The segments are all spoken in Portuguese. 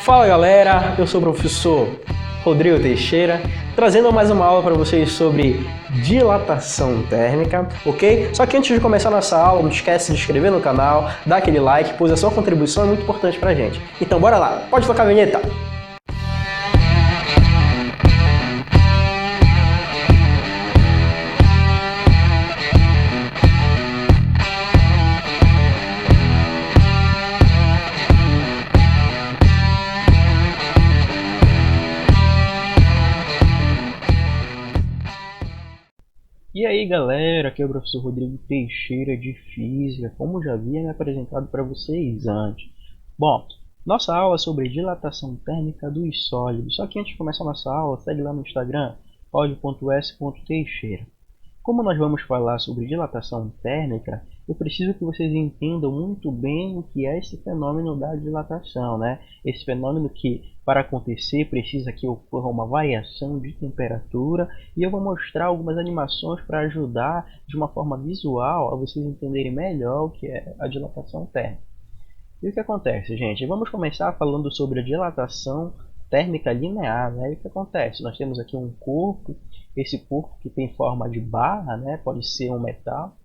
Fala galera, eu sou o professor Rodrigo Teixeira, trazendo mais uma aula para vocês sobre dilatação térmica, ok? Só que antes de começar nossa aula, não esquece de se inscrever no canal, dar aquele like, pois a sua contribuição é muito importante pra gente. Então bora lá, pode tocar a vinheta! E aí galera, aqui é o professor Rodrigo Teixeira de Física, como já havia me apresentado para vocês antes. Bom, nossa aula é sobre dilatação térmica dos sólidos, só que antes de começar a nossa aula, segue lá no Instagram, pod.s.teixeira. Como nós vamos falar sobre dilatação térmica, eu preciso que vocês entendam muito bem o que é esse fenômeno da dilatação, né? Esse fenômeno que, para acontecer, precisa que ocorra uma variação de temperatura, e eu vou mostrar algumas animações para ajudar de uma forma visual a vocês entenderem melhor o que é a dilatação térmica. E o que acontece, gente? Vamos começar falando sobre a dilatação térmica linear, né? E o que acontece? Nós temos aqui um corpo, esse corpo que tem forma de barra, né? Pode ser um metal.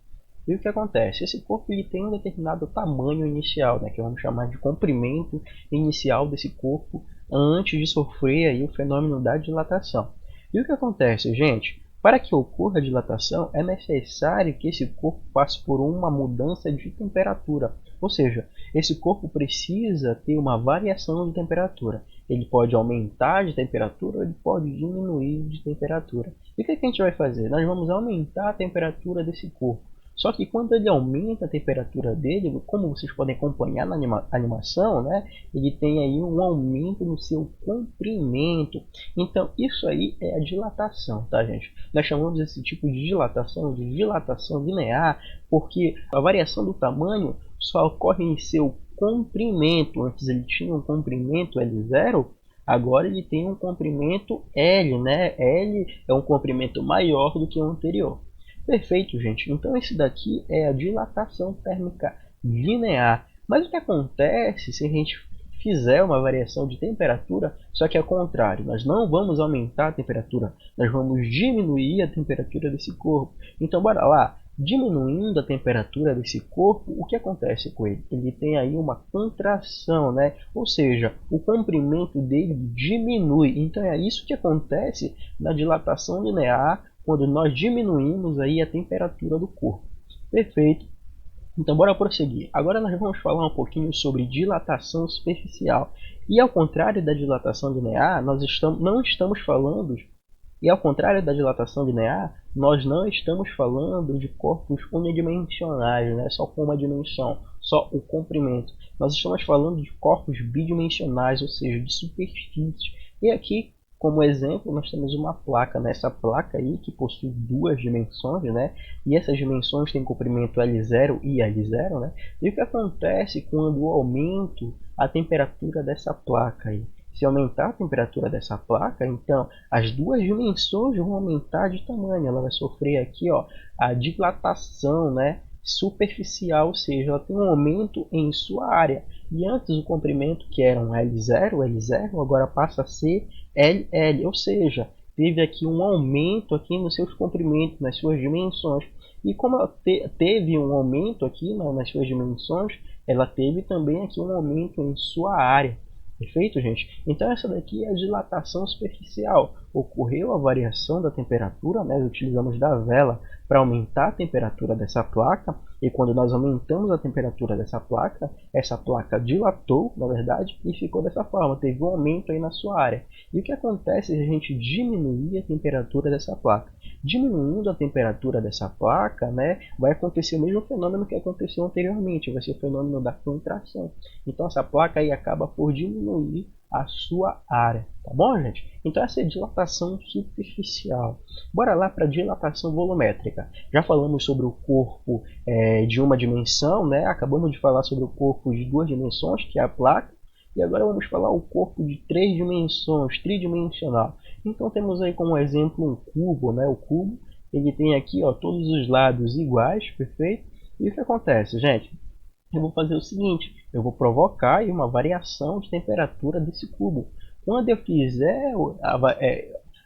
E o que acontece? Esse corpo ele tem um determinado tamanho inicial, né? Que vamos chamar de comprimento inicial desse corpo antes de sofrer aí o fenômeno da dilatação. E o que acontece, gente? Para que ocorra a dilatação, é necessário que esse corpo passe por uma mudança de temperatura. Ou seja, esse corpo precisa ter uma variação de temperatura. Ele pode aumentar de temperatura ou ele pode diminuir de temperatura. E o que a gente vai fazer? Nós vamos aumentar a temperatura desse corpo. Só que quando ele aumenta a temperatura dele, como vocês podem acompanhar na animação, né, ele tem aí um aumento no seu comprimento. Então isso aí é a dilatação, tá gente? Nós chamamos esse tipo de dilatação linear, porque a variação do tamanho só ocorre em seu comprimento. Antes ele tinha um comprimento L0, agora ele tem um comprimento L, né? L é um comprimento maior do que o anterior. Perfeito, gente. Então esse daqui é a dilatação térmica linear. Mas o que acontece se a gente fizer uma variação de temperatura, só que ao contrário, nós não vamos aumentar a temperatura, nós vamos diminuir a temperatura desse corpo. Então bora lá. Diminuindo a temperatura desse corpo, o que acontece com ele? Ele tem aí uma contração, né? Ou seja, o comprimento dele diminui. Então é isso que acontece na dilatação linear, quando nós diminuímos aí a temperatura do corpo. Perfeito. Então bora prosseguir. Agora nós vamos falar um pouquinho sobre dilatação superficial. E ao contrário da dilatação linear, nós não estamos falando de corpos unidimensionais, né? Só com uma dimensão, só o comprimento. Nós estamos falando de corpos bidimensionais, ou seja, de superfícies. E aqui, como exemplo, nós temos uma placa, né? Essa placa aí que possui duas dimensões, né? E essas dimensões têm comprimento L0 e L0, né? E o que acontece quando eu aumento a temperatura dessa placa aí? Se aumentar a temperatura dessa placa, então as duas dimensões vão aumentar de tamanho. Ela vai sofrer aqui, ó, a dilatação, né, superficial, ou seja, ela tem um aumento em sua área. E antes o comprimento, que era um L0, agora passa a ser LL, ou seja, teve aqui um aumento aqui nos seus comprimentos, nas suas dimensões. E como ela teve um aumento aqui nas suas dimensões, ela teve também aqui um aumento em sua área. Perfeito, gente? Então essa daqui é a dilatação superficial. Ocorreu a variação da temperatura, né? Utilizamos da vela para aumentar a temperatura dessa placa, e quando nós aumentamos a temperatura dessa placa, essa placa dilatou, na verdade, e ficou dessa forma, teve um aumento aí na sua área. E o que acontece se a gente diminuir a temperatura dessa placa? Diminuindo a temperatura dessa placa, né, vai acontecer o mesmo fenômeno que aconteceu anteriormente, vai ser o fenômeno da contração. Então essa placa aí acaba por diminuir a sua área, tá bom, gente? Então essa é dilatação superficial. Bora lá para dilatação volumétrica. Já falamos sobre o corpo de uma dimensão, né? Acabamos de falar sobre o corpo de duas dimensões, que é a placa, e agora vamos falar o corpo de três dimensões, tridimensional. Então temos aí como exemplo um cubo, né? O cubo, ele tem aqui, ó, todos os lados iguais, perfeito? E o que acontece, gente? Eu vou fazer o seguinte, Eu vou provocar aí uma variação de temperatura desse cubo. Quando eu fizer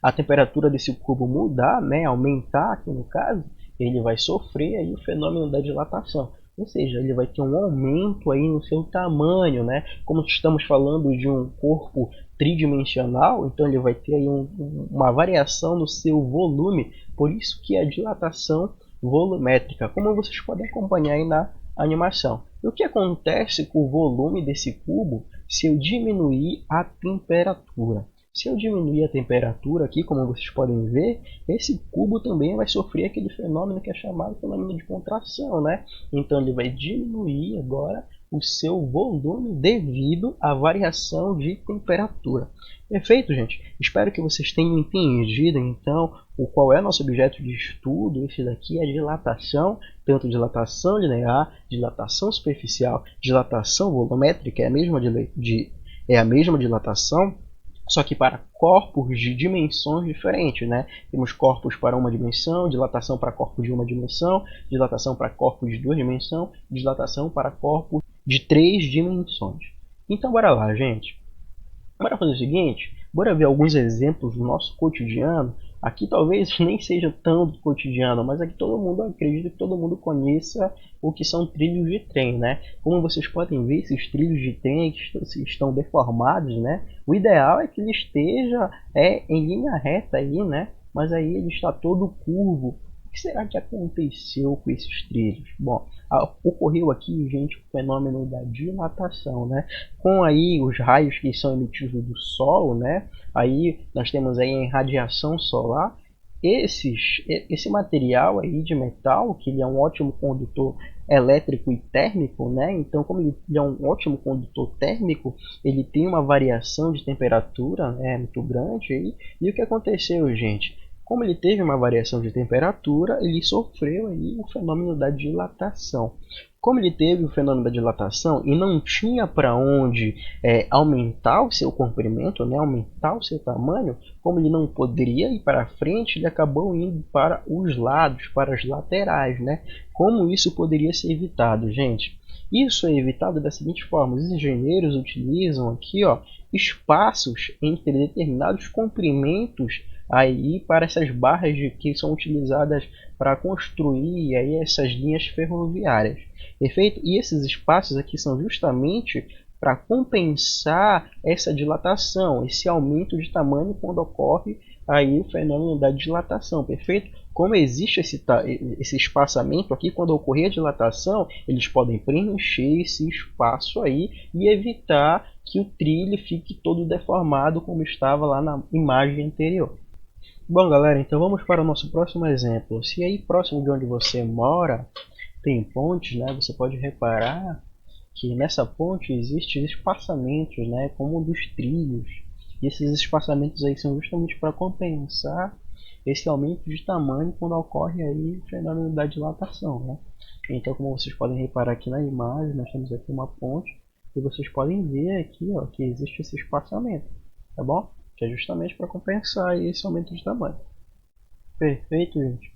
a temperatura desse cubo mudar, né, aumentar aqui no caso, ele vai sofrer aí o fenômeno da dilatação. Ou seja, ele vai ter um aumento aí no seu tamanho, né? Como estamos falando de um corpo tridimensional, então ele vai ter aí uma variação no seu volume, por isso que a dilatação volumétrica, como vocês podem acompanhar aí na animação. E o que acontece com o volume desse cubo se eu diminuir a temperatura? Se eu diminuir a temperatura aqui, como vocês podem ver, esse cubo também vai sofrer aquele fenômeno que é chamado fenômeno de contração, né? Então ele vai diminuir agora o seu volume devido à variação de temperatura. Perfeito, gente? Espero que vocês tenham entendido, então, qual é nosso objeto de estudo. Esse daqui é dilatação, tanto dilatação linear, dilatação superficial, dilatação volumétrica, é a mesma dilatação, só que para corpos de dimensões diferentes, né? Temos corpos para uma dimensão, dilatação para corpos de uma dimensão, dilatação para corpos de duas dimensões, dilatação para corpos de três dimensões. Então, bora lá, gente. Bora fazer o seguinte, bora ver alguns exemplos do nosso cotidiano. Aqui talvez nem seja tão do cotidiano, mas aqui todo mundo, acredita que todo mundo conheça o que são trilhos de trem, né? Como vocês podem ver, esses trilhos de trem estão deformados, né? O ideal é que ele esteja em linha reta aí, né? Mas aí ele está todo curvo. O que será que aconteceu com esses trilhos? Bom, ocorreu aqui, gente, o fenômeno da dilatação, né? Com aí os raios que são emitidos do Sol, né? Aí nós temos aí a radiação solar. Esse material aí de metal, que ele é um ótimo condutor elétrico e térmico, né? Então, como ele é um ótimo condutor térmico, ele tem uma variação de temperatura, né, muito grande aí. E o que aconteceu, gente? Como ele teve uma variação de temperatura, ele sofreu aí o fenômeno da dilatação. Como ele teve o fenômeno da dilatação e não tinha para onde aumentar o seu comprimento, né, aumentar o seu tamanho, como ele não poderia ir para frente, ele acabou indo para os lados, para as laterais, né? Como isso poderia ser evitado, gente? Isso é evitado da seguinte forma: os engenheiros utilizam aqui, ó, espaços entre determinados comprimentos aí para essas barras que são utilizadas para construir aí essas linhas ferroviárias. Perfeito? E esses espaços aqui são justamente para compensar essa dilatação, esse aumento de tamanho quando ocorre aí o fenômeno da dilatação, perfeito? Como existe esse espaçamento aqui, quando ocorrer a dilatação, eles podem preencher esse espaço aí e evitar que o trilho fique todo deformado como estava lá na imagem anterior. Bom, galera, então vamos para o nosso próximo exemplo. Se aí próximo de onde você mora tem pontes, né, você pode reparar que nessa ponte existem espaçamentos, né, como dos trilhos. E esses espaçamentos aí são justamente para compensar esse aumento de tamanho quando ocorre aí o fenômeno da dilatação, né? Então, como vocês podem reparar aqui na imagem, nós temos aqui uma ponte e vocês podem ver aqui, ó, que existe esse espaçamento, tá bom? Que é justamente para compensar esse aumento de tamanho. Perfeito, gente?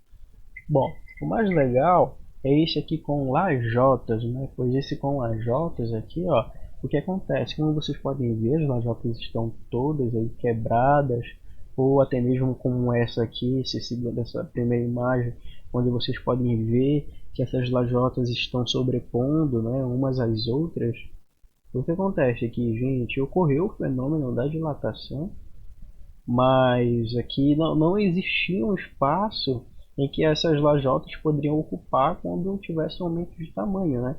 Bom, o mais legal é esse aqui com lajotas, né? Pois esse com lajotas aqui, ó, o que acontece? Como vocês podem ver, as lajotas estão todas aí quebradas, ou até mesmo como essa aqui, essa primeira imagem, onde vocês podem ver que essas lajotas estão sobrepondo, né, umas às outras. O que acontece aqui, gente? Ocorreu o fenômeno da dilatação, mas aqui não existia um espaço em que essas lajotas poderiam ocupar quando tivesse um aumento de tamanho, né?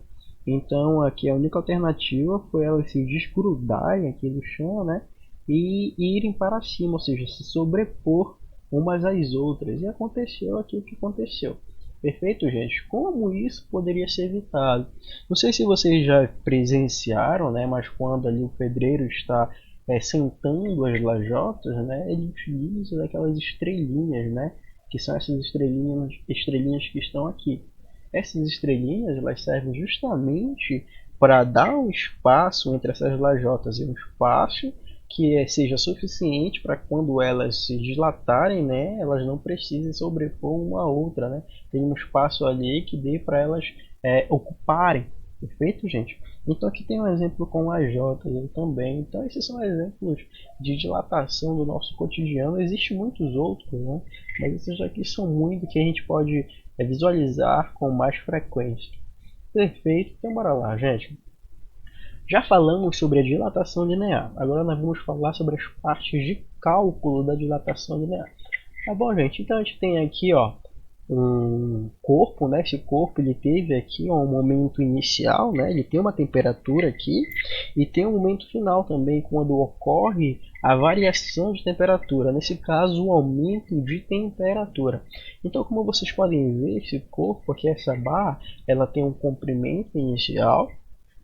Então aqui a única alternativa foi elas se desgrudarem aqui do chão, né? E irem para cima, ou seja, se sobrepor umas às outras. E aconteceu aqui o que aconteceu. Perfeito, gente? Como isso poderia ser evitado? Não sei se vocês já presenciaram, né? Mas quando ali o pedreiro está sentando as lajotas, né? Ele utiliza aquelas estrelinhas, né? Que são essas estrelinhas que estão aqui. Essas estrelinhas elas servem justamente para dar um espaço entre essas lajotas, e um espaço que seja suficiente para quando elas se dilatarem, né, elas não precisem sobrepor uma a outra, né? Tem um espaço ali que dê para elas ocuparem. Perfeito, gente? Então aqui tem um exemplo com a J também. Então esses são exemplos de dilatação do nosso cotidiano. Existem muitos outros, né? Mas esses aqui são muito que a gente pode visualizar com mais frequência. Perfeito, então bora lá, gente. Já falamos sobre a dilatação linear. Agora nós vamos falar sobre as partes de cálculo da dilatação linear. Tá bom, gente? Então a gente tem aqui, ó, um corpo, né? Esse corpo ele teve aqui um momento inicial, né? Ele tem uma temperatura aqui e tem um momento final também quando ocorre a variação de temperatura, nesse caso o aumento de temperatura. Então, como vocês podem ver, esse corpo aqui, essa barra, ela tem um comprimento inicial.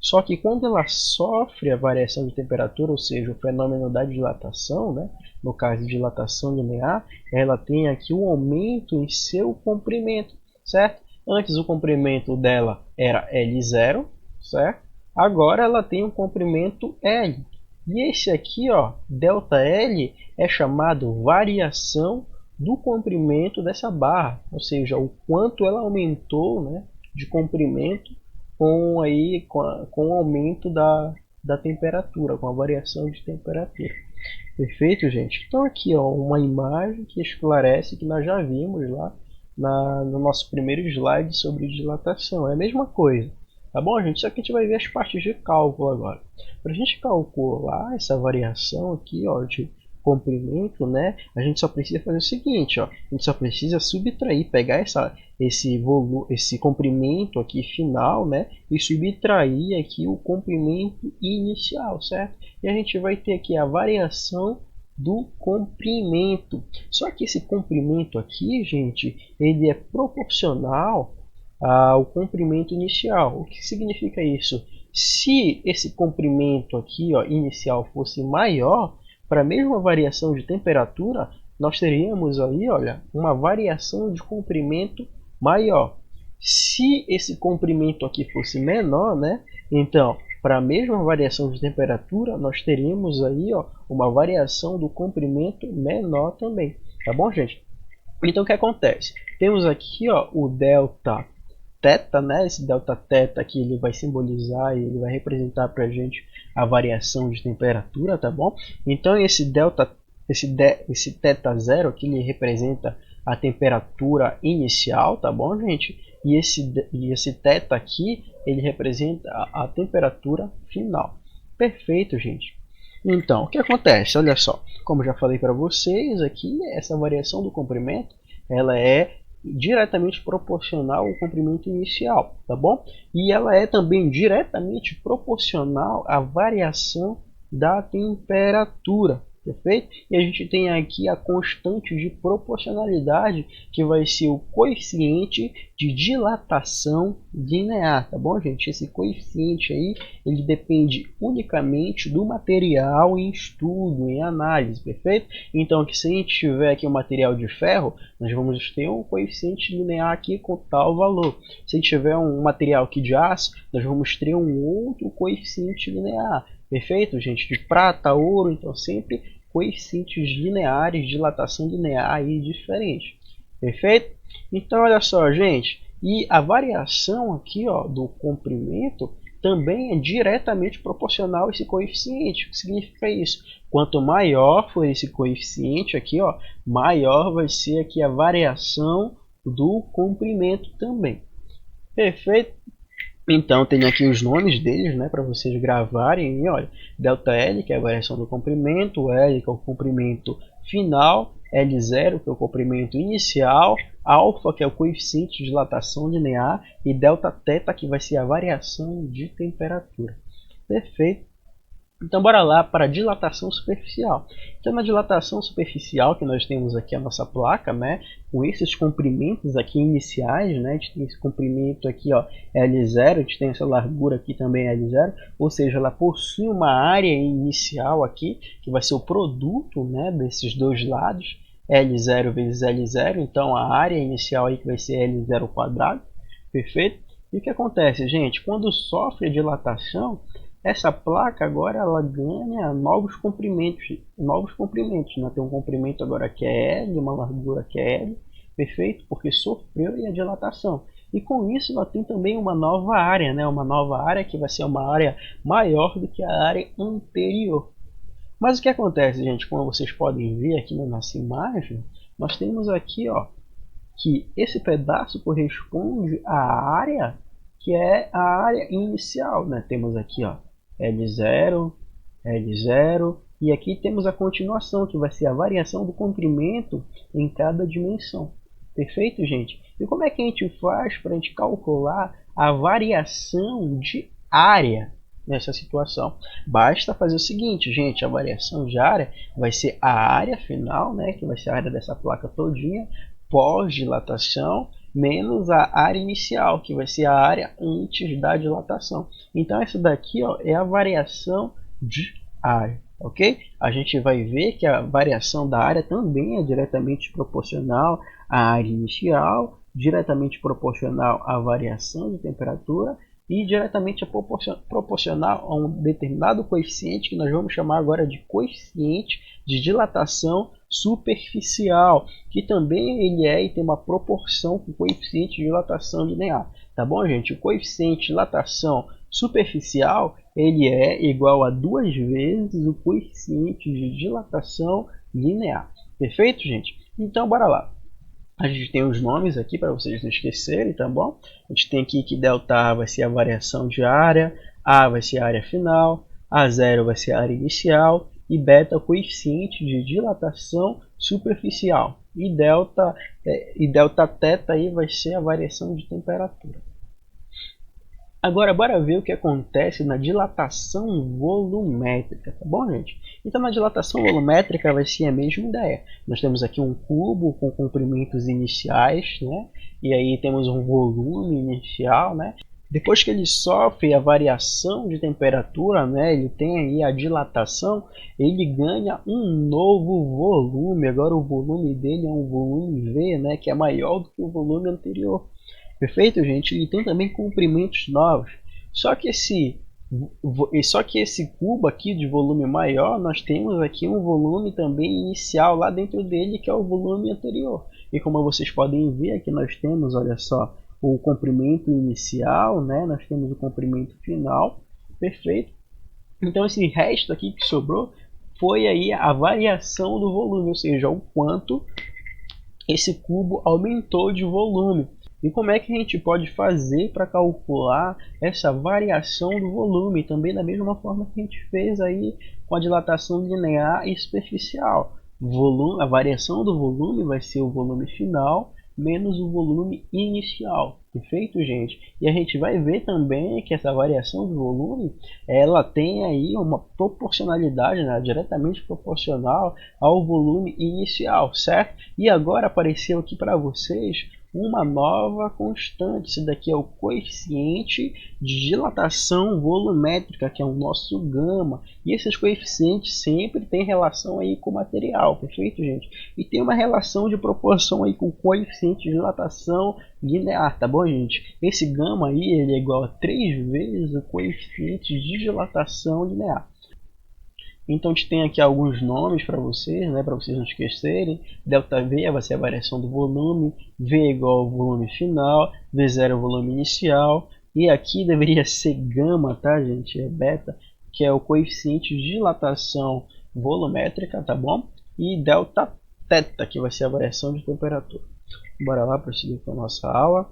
Só que quando ela sofre a variação de temperatura, ou seja, o fenômeno da dilatação, né? No caso de dilatação linear, ela tem aqui um aumento em seu comprimento, certo? Antes o comprimento dela era L0, certo? Agora ela tem um comprimento L. E esse aqui, ó, ΔL, é chamado variação do comprimento dessa barra, ou seja, o quanto ela aumentou, né, de comprimento com o aumento da temperatura, com a variação de temperatura. Perfeito, gente? Então aqui, ó, uma imagem que esclarece que nós já vimos lá no nosso primeiro slide sobre dilatação. É a mesma coisa, tá bom, gente? Só que a gente vai ver as partes de cálculo agora. Para a gente calcular essa variação aqui, ó, de comprimento, né? A gente só precisa fazer o seguinte, ó, a gente só precisa subtrair, pegar esse comprimento aqui final, né? E subtrair aqui o comprimento inicial, certo? E a gente vai ter aqui a variação do comprimento. Só que esse comprimento aqui, gente, ele é proporcional ao comprimento inicial. O que significa isso? Se esse comprimento aqui, ó, inicial fosse maior, para a mesma variação de temperatura, nós teríamos aí, olha, uma variação de comprimento maior. Se esse comprimento aqui fosse menor, né? Então, para a mesma variação de temperatura, nós teríamos aí, ó, uma variação do comprimento menor também. Tá bom, gente? Então, o que acontece? Temos aqui, ó, o delta θ, né? Esse delta θ aqui ele vai simbolizar e ele vai representar para a gente a variação de temperatura, tá bom? Então esse θ0 aqui ele representa a temperatura inicial, tá bom, gente? E esse θ aqui ele representa a temperatura final. Perfeito, gente. Então, o que acontece? Olha só, como já falei para vocês aqui, essa variação do comprimento, ela é diretamente proporcional ao comprimento inicial, tá bom? E ela é também diretamente proporcional à variação da temperatura, perfeito? E a gente tem aqui a constante de proporcionalidade, que vai ser o coeficiente de dilatação linear, tá bom, gente? Esse coeficiente aí, ele depende unicamente do material em estudo, em análise, perfeito? Então, aqui, se a gente tiver aqui um material de ferro, nós vamos ter um coeficiente linear aqui com tal valor. Se a gente tiver um material aqui de aço, nós vamos ter um outro coeficiente linear. Perfeito, gente? De prata, ouro, então sempre coeficientes lineares, dilatação linear aí diferente. Perfeito? Então, olha só, gente. E a variação aqui, ó, do comprimento também é diretamente proporcional a esse coeficiente. O que significa isso? Quanto maior for esse coeficiente aqui, ó, maior vai ser aqui a variação do comprimento também. Perfeito? Então tem aqui os nomes deles, né, para vocês gravarem. Olha, ΔL, que é a variação do comprimento, L, que é o comprimento final, L0, que é o comprimento inicial, alfa, que é o coeficiente de dilatação linear, e Δθ, que vai ser a variação de temperatura. Perfeito. Então, bora lá para a dilatação superficial. Então, na dilatação superficial, que nós temos aqui a nossa placa, né, com esses comprimentos aqui iniciais, né, a gente tem esse comprimento aqui, ó, L0, a gente tem essa largura aqui também L0, ou seja, ela possui uma área inicial aqui, que vai ser o produto, né, desses dois lados, L0 vezes L0, então a área inicial aí que vai ser L0 quadrado, perfeito? E o que acontece, gente? Quando sofre a dilatação, essa placa agora ela ganha novos comprimentos, né? Tem um comprimento agora que é L, uma largura que é L, perfeito? Porque sofreu a dilatação. E com isso nós temos também uma nova área, né? Uma nova área que vai ser uma área maior do que a área anterior. Mas o que acontece, gente, como vocês podem ver aqui na nossa imagem, nós temos aqui, ó, que esse pedaço corresponde à área que é a área inicial, né? Temos aqui, ó, L0, L0, e aqui temos a continuação, que vai ser a variação do comprimento em cada dimensão. Perfeito, gente? E como é que a gente faz para a gente calcular a variação de área nessa situação? Basta fazer o seguinte, gente, a variação de área vai ser a área final, né, que vai ser a área dessa placa todinha, pós-dilatação, menos a área inicial, que vai ser a área antes da dilatação. Então, essa daqui, ó, é a variação de área, ok? A gente vai ver que a variação da área também é diretamente proporcional à área inicial, diretamente proporcional à variação de temperatura e diretamente proporcional a um determinado coeficiente que nós vamos chamar agora de coeficiente de dilatação superficial, que também ele é e tem uma proporção com o coeficiente de dilatação linear. Tá bom, gente? O coeficiente de dilatação superficial ele é igual a 2 vezes o coeficiente de dilatação linear. Perfeito, gente? Então, bora lá. A gente tem os nomes aqui para vocês não esquecerem, tá bom? A gente tem aqui que ΔA vai ser a variação de área, A vai ser a área final, A0 vai ser a área inicial e beta o coeficiente de dilatação superficial. E delta θ aí vai ser a variação de temperatura. Agora, bora ver o que acontece na dilatação volumétrica, tá bom, gente? Então, na dilatação volumétrica vai ser a mesma ideia. Nós temos aqui um cubo com comprimentos iniciais, né? E aí temos um volume inicial, né? Depois que ele sofre a variação de temperatura, né? Ele tem aí a dilatação, ele ganha um novo volume. Agora o volume dele é um volume V, né? Que é maior do que o volume anterior. Perfeito, gente? E tem também comprimentos novos. Só que esse cubo aqui de volume maior, nós temos aqui um volume também inicial lá dentro dele, que é o volume anterior. E como vocês podem ver, aqui nós temos, olha só, o comprimento inicial, né? Nós temos o comprimento final. Perfeito? Então esse resto aqui que sobrou foi aí a variação do volume, ou seja, o quanto esse cubo aumentou de volume. E como é que a gente pode fazer para calcular essa variação do volume? Também da mesma forma que a gente fez aí com a dilatação linear e superficial. A variação do volume vai ser o volume final menos o volume inicial. Perfeito, gente? E a gente vai ver também que essa variação do volume, ela tem aí uma proporcionalidade, né, diretamente proporcional ao volume inicial, certo? E agora apareceu aqui para vocês uma nova constante. Esse daqui é o coeficiente de dilatação volumétrica, que é o nosso gama. E esses coeficientes sempre têm relação aí com o material, perfeito, gente? E tem uma relação de proporção aí com o coeficiente de dilatação linear, tá bom, gente? Esse gama aí ele é igual a 3 vezes o coeficiente de dilatação linear. Então a gente tem aqui alguns nomes para vocês, né, para vocês não esquecerem. ΔV vai ser a variação do volume, V é igual ao volume final, V0 é o volume inicial, e aqui deveria ser gama, tá, gente? É beta, que é o coeficiente de dilatação volumétrica, tá bom? E Δθ, que vai ser a variação de temperatura. Bora lá prosseguir com a nossa aula.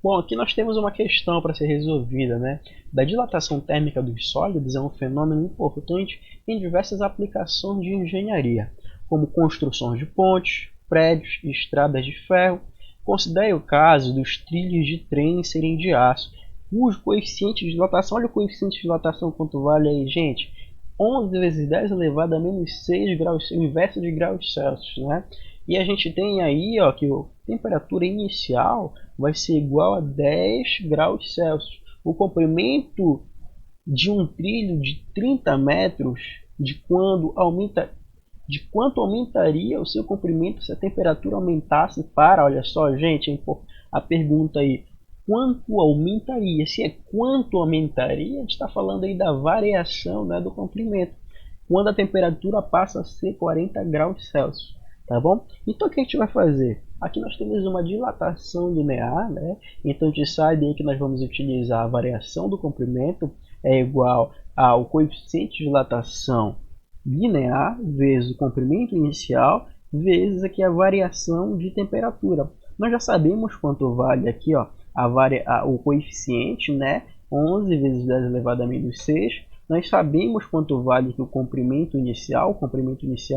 Bom, aqui nós temos uma questão para ser resolvida, né? Da dilatação térmica dos sólidos é um fenômeno importante em diversas aplicações de engenharia, como construções de pontes, prédios e estradas de ferro. Considere o caso dos trilhos de trem serem de aço, cujo coeficiente de dilatação, olha o coeficiente de dilatação quanto vale aí, gente, 11 vezes 10 elevado a menos 6 graus, o inverso de graus Celsius, né? E a gente tem aí, ó, que a temperatura inicial vai ser igual a 10 graus Celsius. O comprimento de um trilho de 30 metros, de quanto aumentaria o seu comprimento se a temperatura aumentasse para, olha só, gente, a pergunta aí, quanto aumentaria? Se é quanto aumentaria, a gente está falando aí da variação, né, do comprimento, quando a temperatura passa a ser 40 graus Celsius. Tá bom? Então o que a gente vai fazer? Aqui nós temos uma dilatação linear, né? Então a gente sabe aí que nós vamos utilizar a variação do comprimento é igual ao coeficiente de dilatação linear vezes o comprimento inicial vezes aqui a variação de temperatura. Nós já sabemos quanto vale aqui, ó, o coeficiente, né? 11 vezes 10 elevado a menos 6. Nós sabemos quanto vale aqui o comprimento inicial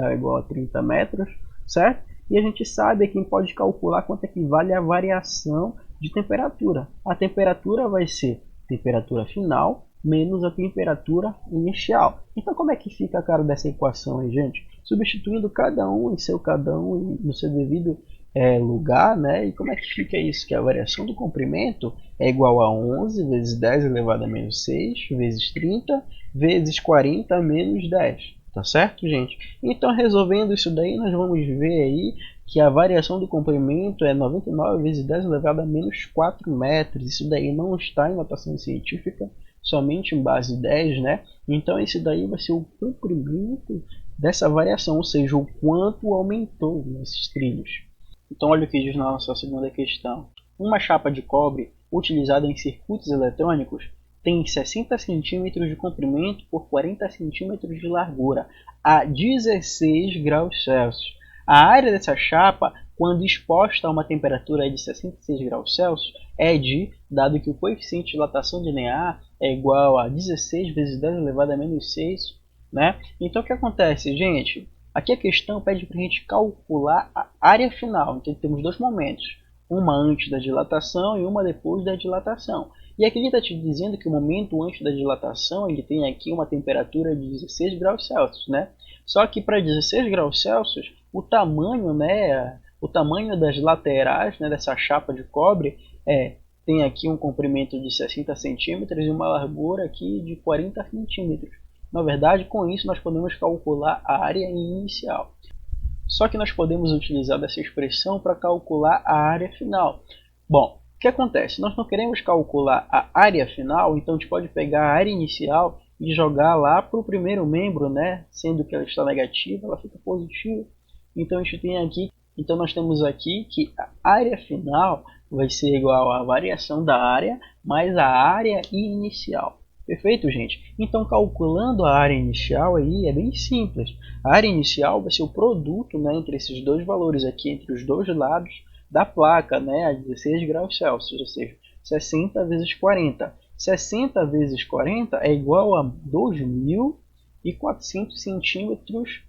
é igual a 30 metros, certo? E a gente sabe que pode calcular quanto é que vale a variação de temperatura. A temperatura vai ser temperatura final menos a temperatura inicial. Então como é que fica a cara dessa equação aí, gente? Substituindo cada um no seu devido lugar, né? E como é que fica isso? Que a variação do comprimento é igual a 11 vezes 10 elevado a menos 6 vezes 30 vezes 40 menos 10. Tá certo, gente? Então, resolvendo isso daí, nós vamos ver aí que a variação do comprimento é 99 vezes 10 elevado a menos 4 metros. Isso daí não está em notação científica, somente em base 10, né? Então, esse daí vai ser o comprimento dessa variação, ou seja, o quanto aumentou nesses trilhos. Então, olha o que diz na nossa segunda questão. Uma chapa de cobre utilizada em circuitos eletrônicos tem 60 cm de comprimento por 40 cm de largura, a 16 graus Celsius. A área dessa chapa, quando exposta a uma temperatura de 66 graus Celsius, é de, dado que o coeficiente de dilatação linear é igual a 16 vezes 10 elevado a menos 6, né? Então, o que acontece, gente? Aqui a questão pede para a gente calcular a área final. Então, temos dois momentos, uma antes da dilatação e uma depois da dilatação. E aqui ele está te dizendo que o momento antes da dilatação ele tem aqui uma temperatura de 16 graus Celsius, né? Só que para 16 graus Celsius, o tamanho das laterais, né, dessa chapa de cobre tem aqui um comprimento de 60 centímetros e uma largura aqui de 40 centímetros. Na verdade, com isso nós podemos calcular a área inicial. Só que nós podemos utilizar dessa expressão para calcular a área final. Bom, o que acontece? Nós não queremos calcular a área final, então a gente pode pegar a área inicial e jogar lá para o primeiro membro, né? Sendo que ela está negativa, ela fica positiva. Então nós temos aqui que a área final vai ser igual à variação da área mais a área inicial. Perfeito, gente? Então, calculando a área inicial aí é bem simples. A área inicial vai ser o produto, né, entre esses dois valores aqui, entre os dois lados da placa, né, a 16 graus Celsius, ou seja, 60 vezes 40. 60 vezes 40 é igual a 2.400 centímetros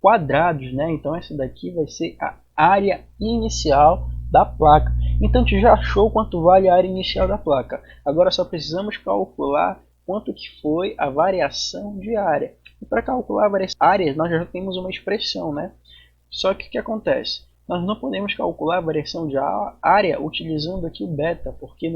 quadrados, né? Então, essa daqui vai ser a área inicial da placa. Então, a gente já achou quanto vale a área inicial da placa. Agora, só precisamos calcular quanto que foi a variação de área. E para calcular a variação de área, nós já temos uma expressão, né? Só que o que acontece? Nós não podemos calcular a variação de área utilizando aqui o beta, porque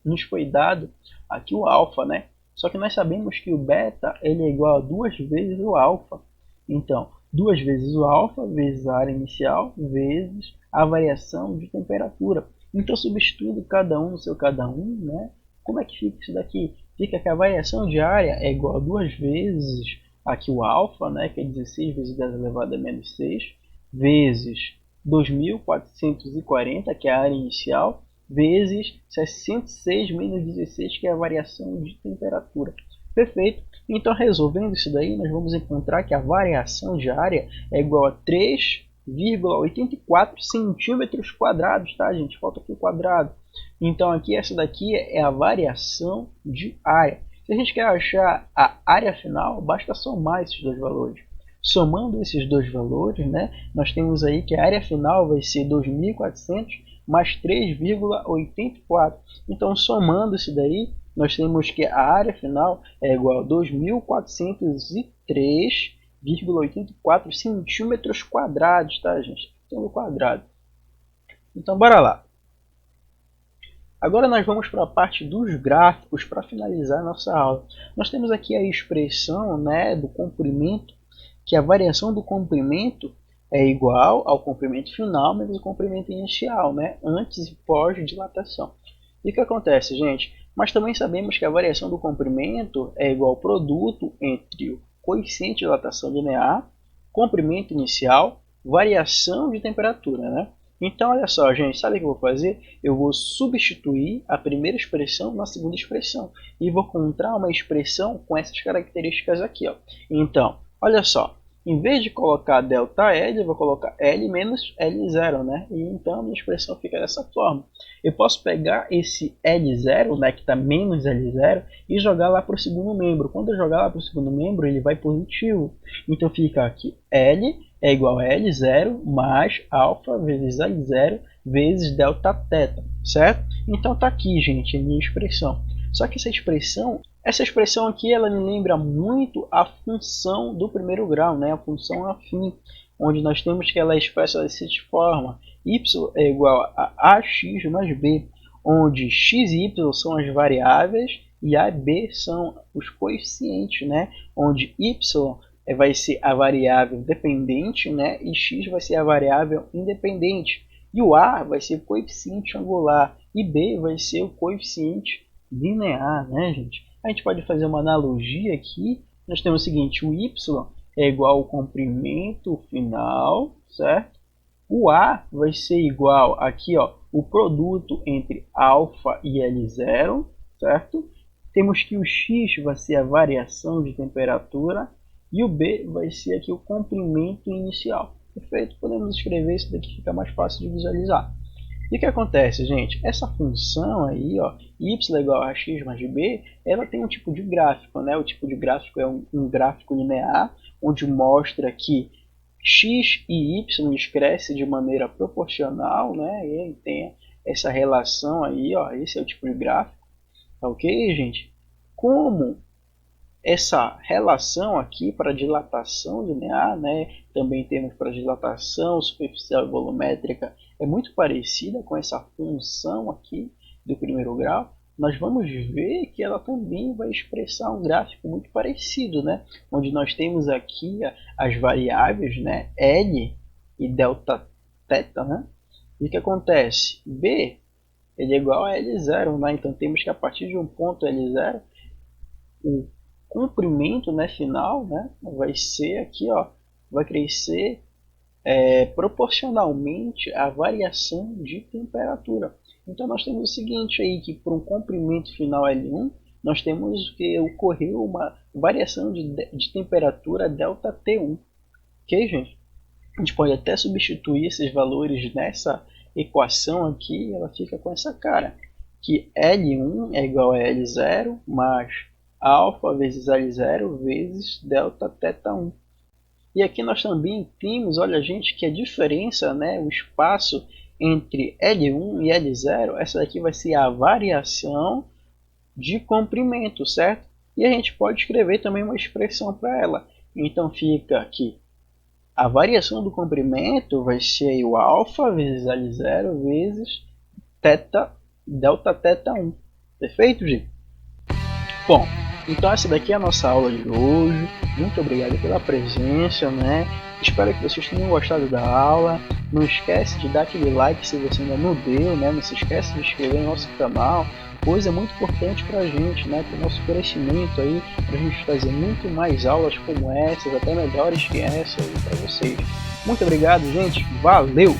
nos foi dado aqui o alfa, né? Só que nós sabemos que o beta ele é igual a 2 vezes o alfa. Então, 2 vezes o alfa vezes a área inicial vezes a variação de temperatura. Então, substituindo cada um no seu cada um, né? Como é que fica isso daqui? Fica que a variação de área é igual a 2 vezes aqui o alfa, né, que é 16 vezes 10 elevado a menos 6, vezes 2.440, que é a área inicial, vezes 66 menos 16, que é a variação de temperatura. Perfeito? Então, resolvendo isso daí, nós vamos encontrar que a variação de área é igual a 3,84 centímetros quadrados, tá, gente? Falta aqui o quadrado. Então, aqui essa daqui é a variação de área. Se a gente quer achar a área final, basta somar esses dois valores. Somando esses dois valores, né, nós temos aí que a área final vai ser 2.400 mais 3,84. Então, somando isso daí, nós temos que a área final é igual a 2.403,84 centímetros quadrados, tá, gente? Então, no quadrado. Então, bora lá. Agora nós vamos para a parte dos gráficos para finalizar a nossa aula. Nós temos aqui a expressão, né, do comprimento, que a variação do comprimento é igual ao comprimento final menos o comprimento inicial, né, antes e pós-dilatação. E o que acontece, gente? Nós também sabemos que a variação do comprimento é igual ao produto entre o coeficiente de dilatação linear, comprimento inicial, variação de temperatura, né? Então, olha só, gente, sabe o que eu vou fazer? Eu vou substituir a primeira expressão na segunda expressão e vou encontrar uma expressão com essas características aqui, ó. Então, olha só, em vez de colocar ΔL, eu vou colocar L menos L0, né? E então a minha expressão fica dessa forma. Eu posso pegar esse L0, né, que está menos L0, e jogar lá para o segundo membro. Quando eu jogar lá para o segundo membro, ele vai positivo. Então fica aqui L é igual a L0 mais alfa vezes L0 vezes delta θ, certo? Então tá aqui, gente, a minha expressão. Só que essa expressão aqui, ela me lembra muito a função do primeiro grau, né? A função afim, onde nós temos que ela é expressa dessa forma: y é igual a ax mais b, onde x e y são as variáveis e a e b são os coeficientes, né? Onde y vai ser a variável dependente, né? E x vai ser a variável independente. E o a vai ser o coeficiente angular e b vai ser o coeficiente linear, né, gente? A gente pode fazer uma analogia aqui. Nós temos o seguinte: o y é igual ao comprimento final, certo? O a vai ser igual aqui, ó, o produto entre alfa e L0, certo? Temos que o x vai ser a variação de temperatura e o b vai ser aqui o comprimento inicial. Perfeito? Podemos escrever isso daqui, fica mais fácil de visualizar. E o que acontece, gente? Essa função aí, ó, y igual a x mais b, ela tem um tipo de gráfico, né? O tipo de gráfico é um gráfico linear, onde mostra que x e y crescem de maneira proporcional, né? E ele tem essa relação aí, ó, esse é o tipo de gráfico, tá ok, gente? Como essa relação aqui para dilatação linear, né, também temos para dilatação superficial e volumétrica, é muito parecida com essa função aqui do primeiro grau, nós vamos ver que ela também vai expressar um gráfico muito parecido, né, onde nós temos aqui as variáveis, né, L e delta θ, né, e o que acontece? B ele é igual a L0, né, então temos que a partir de um ponto L0, o comprimento, né, final, né, vai ser aqui, ó, vai crescer proporcionalmente à variação de temperatura. Então nós temos o seguinte aí, que por um comprimento final L1, nós temos que ocorreu uma variação de temperatura delta T1. Ok, gente? A gente pode até substituir esses valores nessa equação aqui, ela fica com essa cara, que L1 é igual a L0 mais alfa vezes L0 vezes delta θ1. E aqui nós também temos, olha gente, que a diferença, né, o espaço entre L1 e L0, essa daqui vai ser a variação de comprimento, certo? E a gente pode escrever também uma expressão para ela. Então fica aqui, a variação do comprimento vai ser o alfa vezes L0 vezes delta θ1. Perfeito, gente? Bom, então essa daqui é a nossa aula de hoje. Muito obrigado pela presença, né? Espero que vocês tenham gostado da aula. Não esquece de dar aquele like se você ainda não deu, né? Não se esquece de se inscrever no nosso canal, pois é muito importante para a gente, né? Para o nosso crescimento aí, para a gente fazer muito mais aulas como essas, até melhores que essa aí para vocês. Muito obrigado, gente. Valeu!